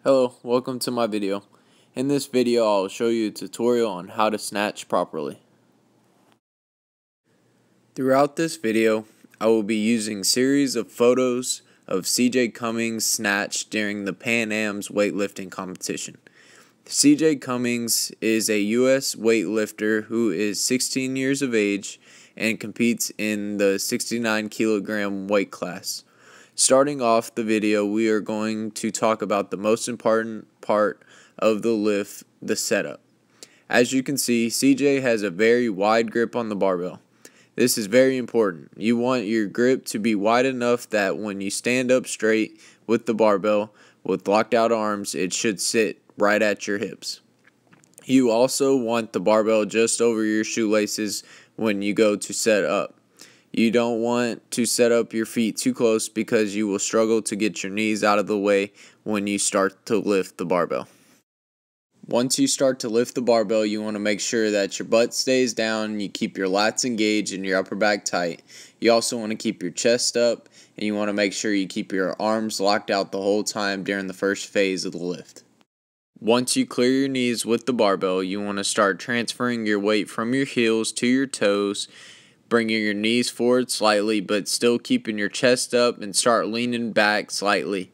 Hello, welcome to my video. In this video I'll show you a tutorial on how to snatch properly. Throughout this video I will be using series of photos of CJ Cummings' snatch during the Pan Am's weightlifting competition. CJ Cummings is a U.S. weightlifter who is 16 years of age and competes in the 69 kilogram weight class. Starting off the video, we are going to talk about the most important part of the lift, the setup. As you can see, CJ has a very wide grip on the barbell. This is very important. You want your grip to be wide enough that when you stand up straight with the barbell with locked out arms, it should sit right at your hips. You also want the barbell just over your shoelaces when you go to set up. You don't want to set up your feet too close because you will struggle to get your knees out of the way when you start to lift the barbell. Once you start to lift the barbell, you want to make sure that your butt stays down, you keep your lats engaged and your upper back tight. You also want to keep your chest up, and you want to make sure you keep your arms locked out the whole time during the first phase of the lift. Once you clear your knees with the barbell, you want to start transferring your weight from your heels to your toes, bringing your knees forward slightly, but still keeping your chest up, and start leaning back slightly.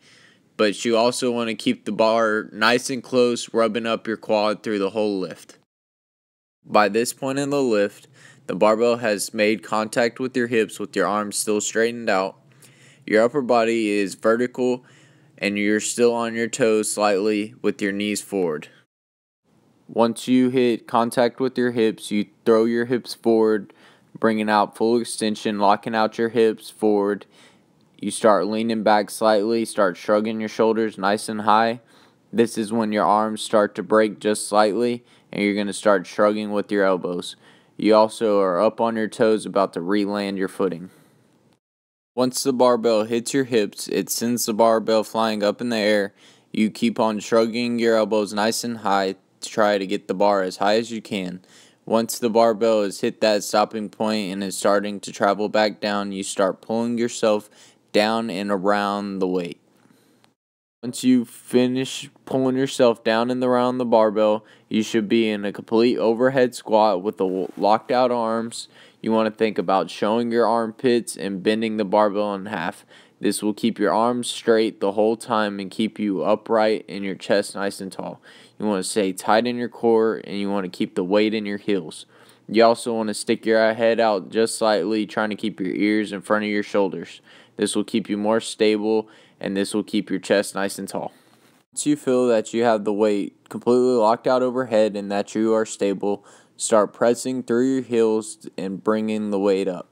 But you also want to keep the bar nice and close, rubbing up your quad through the whole lift. By this point in the lift, the barbell has made contact with your hips with your arms still straightened out. Your upper body is vertical and you're still on your toes slightly with your knees forward. Once you hit contact with your hips, you throw your hips forward, bringing out full extension, locking out your hips forward. You start leaning back slightly, start shrugging your shoulders nice and high. This is when your arms start to break just slightly, and you're going to start shrugging with your elbows. You also are up on your toes, about to re-land your footing. Once the barbell hits your hips, it sends the barbell flying up in the air. You keep on shrugging your elbows nice and high to try to get the bar as high as you can. Once the barbell has hit that stopping point and is starting to travel back down, you start pulling yourself down and around the weight. Once you finish pulling yourself down and around the barbell, you should be in a complete overhead squat with the locked out arms. You want to think about showing your armpits and bending the barbell in half. This will keep your arms straight the whole time and keep you upright and your chest nice and tall. You want to stay tight in your core, and you want to keep the weight in your heels. You also want to stick your head out just slightly, trying to keep your ears in front of your shoulders. This will keep you more stable, and this will keep your chest nice and tall. Once you feel that you have the weight completely locked out overhead and that you are stable, start pressing through your heels and bringing the weight up.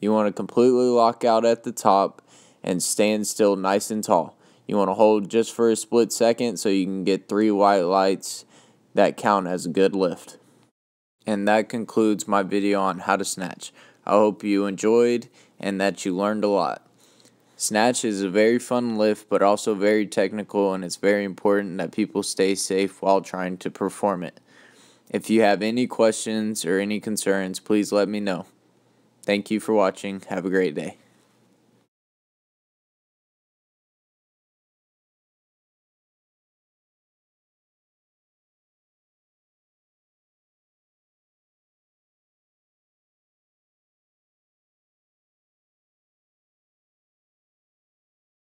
You want to completely lock out at the top and stand still nice and tall. You want to hold just for a split second so you can get 3 white lights that count as a good lift. And that concludes my video on how to snatch. I hope you enjoyed and that you learned a lot. Snatch is a very fun lift, but also very technical, and it's very important that people stay safe while trying to perform it. If you have any questions or any concerns, please let me know. Thank you for watching. Have a great day.